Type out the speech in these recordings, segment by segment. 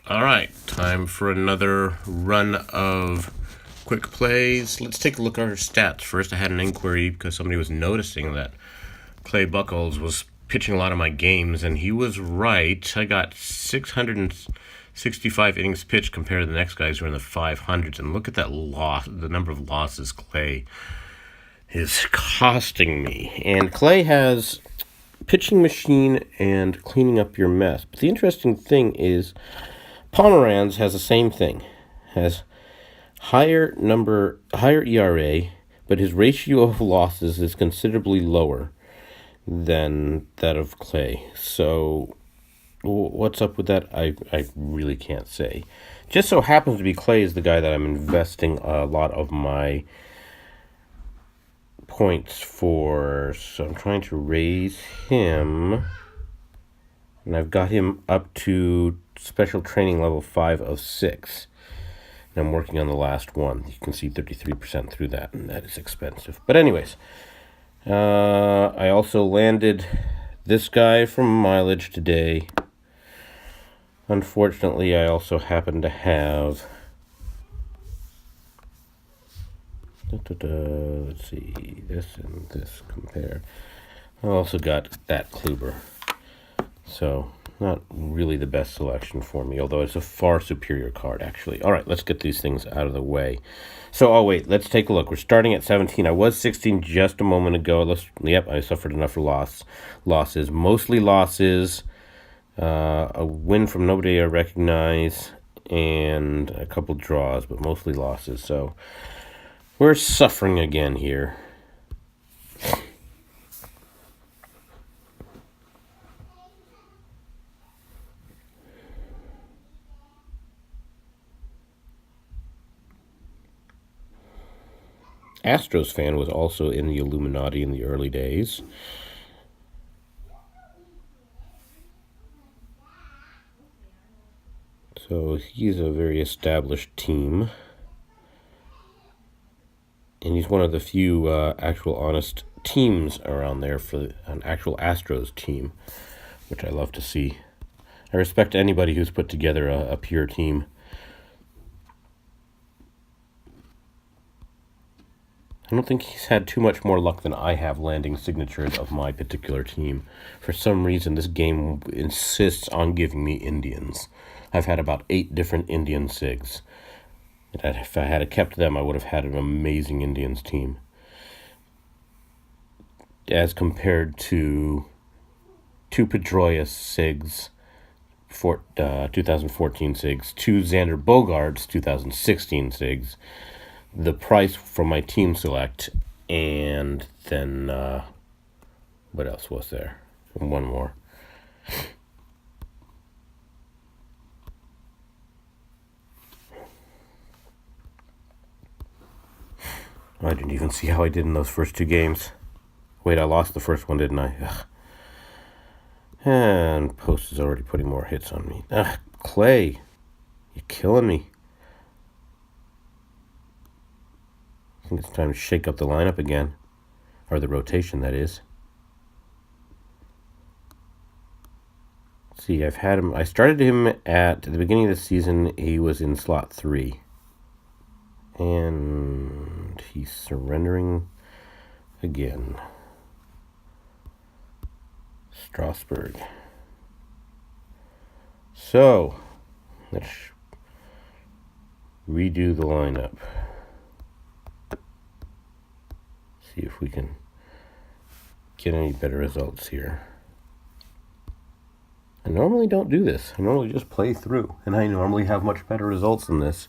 All right, time for another run of quick plays. Let's take a look at our stats. First, I had an inquiry because somebody was noticing that Clay Buchholz was pitching a lot of my games, and he was right. I got 665 innings pitched compared to the next guys who are in the 500s. And look at that loss, the number of losses Clay is costing me. And Clay has pitching machine and cleaning up your mess. But the interesting thing is Pomeranz has the same thing. Has higher ERA, but his ratio of losses is considerably lower than that of Clay. So what's up with that? I really can't say. Just so happens to be Clay is the guy that I'm investing a lot of my points for. So I'm trying to raise him, and I've got him up to special training level 5 of 6. And I'm working on the last one. You can see 33% through that, and that is expensive. But anyways, I also landed this guy from mileage today. Unfortunately, I also happen to have... Let's see, this and this compare. I also got that Kluber. So, not really the best selection for me, although it's a far superior card, actually. All right, let's get these things out of the way. So, let's take a look. We're starting at 17. I was 16 just a moment ago. Yep, I suffered enough losses. Mostly losses. A win from nobody I recognize, and a couple draws, but mostly losses. So, we're suffering again here. Astros fan was also in the Illuminati in the early days. So he's a very established team. And he's one of the few actual honest teams around there for an actual Astros team, which I love to see. I respect anybody who's put together a pure team. I don't think he's had too much more luck than I have landing signatures of my particular team. For some reason, this game insists on giving me Indians. I've had about 8 different Indian sigs. And if I had kept them, I would have had an amazing Indians team. As compared to 2 Pedroia sigs, 2014 sigs, 2 Xander Bogaerts 2016 sigs, the price from my team select, and then what else was there? One more. I didn't even see how I did in those first 2 games. Wait, I lost the first one, didn't I? Ugh. And Post is already putting more hits on me. Ugh, Clay, you're killing me. I think it's time to shake up the lineup again. Or the rotation, that is. Let's see, I've had him... I started him at the beginning of the season. He was in slot 3. And he's surrendering again. Strasburg. So, let's redo the lineup. See if we can get any better results here. I normally don't do this. I normally just play through, and I normally have much better results than this.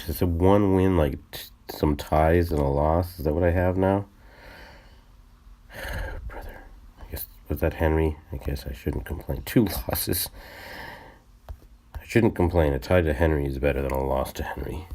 Is it 1 win, like some ties and a loss? Is that what I have now? Brother, I guess, was that Henry? I guess I shouldn't complain. 2 losses. I shouldn't complain. A tie to Henry is better than a loss to Henry.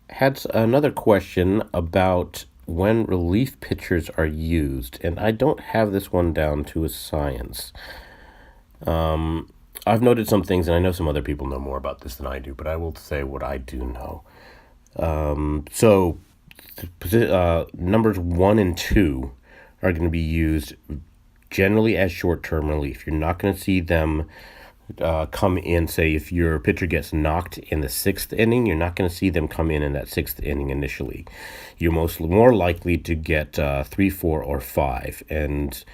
Had another question about when relief pitchers are used, and I don't have this one down to a science. I've noted some things, and I know some other people know more about this than I do, but I will say what I do know. So, numbers 1 and 2 are going to be used generally as short-term relief. You're not going to see them come in, say, if your pitcher gets knocked in the 6th inning, you're not going to see them come in that 6th inning initially. You're more likely to get 3, 4, or 5, and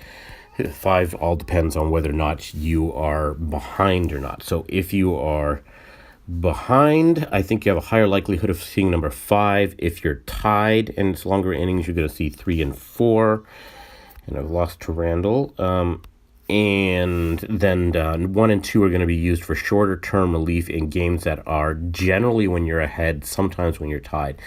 5 all depends on whether or not you are behind or not. So if you are behind, I think you have a higher likelihood of seeing number 5. If you're tied and it's longer innings, you're going to see 3 and 4. And I've lost to Randall. And then 1 and 2 are going to be used for shorter term relief in games that are generally when you're ahead, sometimes when you're tied.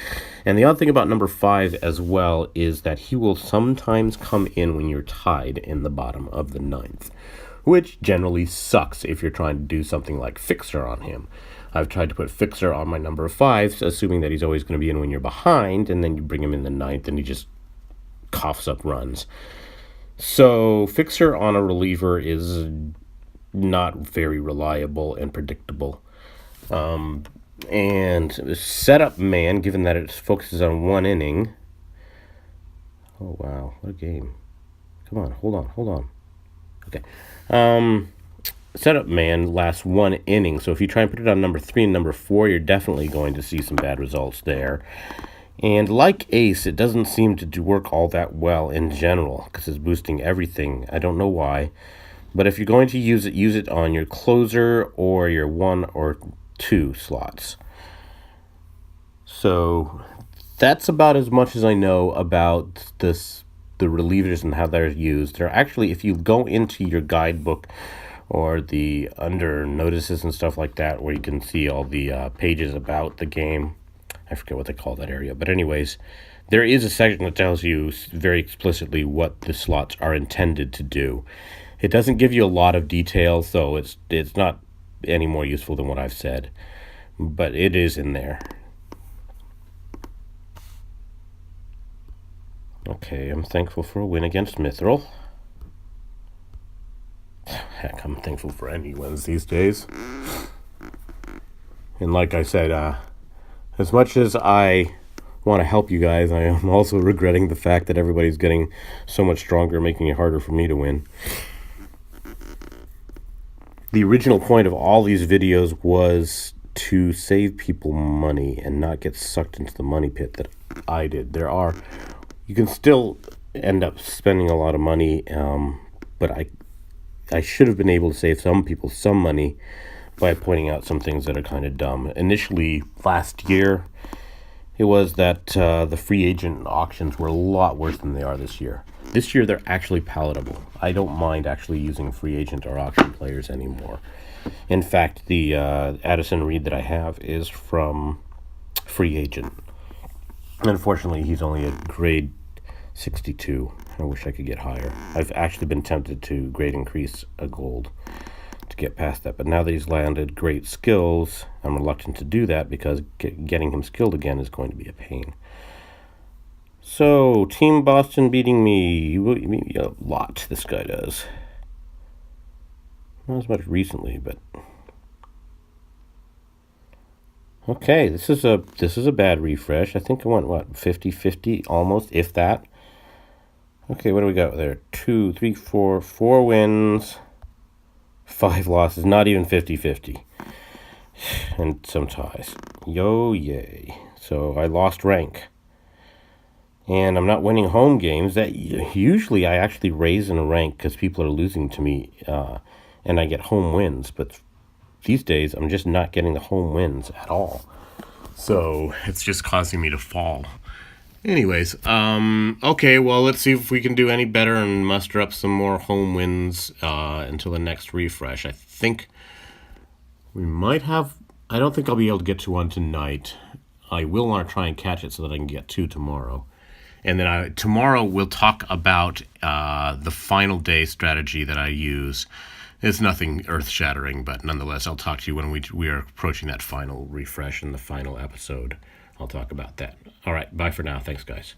And the other thing about number 5 as well is that he will sometimes come in when you're tied in the bottom of the 9th, which generally sucks if you're trying to do something like fixer on him. I've tried to put fixer on my number 5, assuming that he's always going to be in when you're behind, and then you bring him in the 9th and he just coughs up runs. So, fixer on a reliever is not very reliable and predictable. And setup man, given that it focuses on 1 inning. Oh, wow. What a game. Come on. Hold on. Okay. Setup man lasts 1 inning. So, if you try and put it on number 3 and number 4, you're definitely going to see some bad results there. And like Ace, it doesn't seem to work all that well in general because it's boosting everything. I don't know why. But if you're going to use it on your closer or your 1 or 2 slots. So that's about as much as I know about the relievers and how they're used. They're actually, if you go into your guidebook or the under notices and stuff like that, where you can see all the pages about the game, I forget what they call that area. But anyways, there is a section that tells you very explicitly what the slots are intended to do. It doesn't give you a lot of details, so it's not any more useful than what I've said. But it is in there. Okay, I'm thankful for a win against Mithril. Heck, I'm thankful for any wins these days. And like I said, as much as I want to help you guys, I am also regretting the fact that everybody's getting so much stronger, making it harder for me to win. The original point of all these videos was to save people money and not get sucked into the money pit that I did. You can still end up spending a lot of money, but I should have been able to save some people some money by pointing out some things that are kind of dumb. Initially, last year, it was that the free agent auctions were a lot worse than they are this year. This year, they're actually palatable. I don't mind actually using free agent or auction players anymore. In fact, the Addison Reed that I have is from free agent. Unfortunately, he's only a grade 62. I wish I could get higher. I've actually been tempted to grade increase a gold to get past that, but now that he's landed great skills, I'm reluctant to do that because getting him skilled again is going to be a pain. So, Team Boston beating me a lot, this guy does. Not as much recently, but okay, this is a bad refresh. I think I went 50-50 almost, if that. Okay, what do we got there? 2, 3, 4 wins, 5 losses, not even 50-50. And some ties. Yay. So I lost rank. And I'm not winning home games. That usually I actually raise in rank because people are losing to me and I get home wins. But these days, I'm just not getting the home wins at all. So it's just causing me to fall. Anyways, okay, well, let's see if we can do any better and muster up some more home wins until the next refresh. I think we might have... I don't think I'll be able to get to one tonight. I will want to try and catch it so that I can get 2 tomorrow. And then tomorrow we'll talk about the final day strategy that I use. It's nothing earth-shattering, but nonetheless, I'll talk to you when we are approaching that final refresh in the final episode. I'll talk about that. All right, bye for now. Thanks, guys.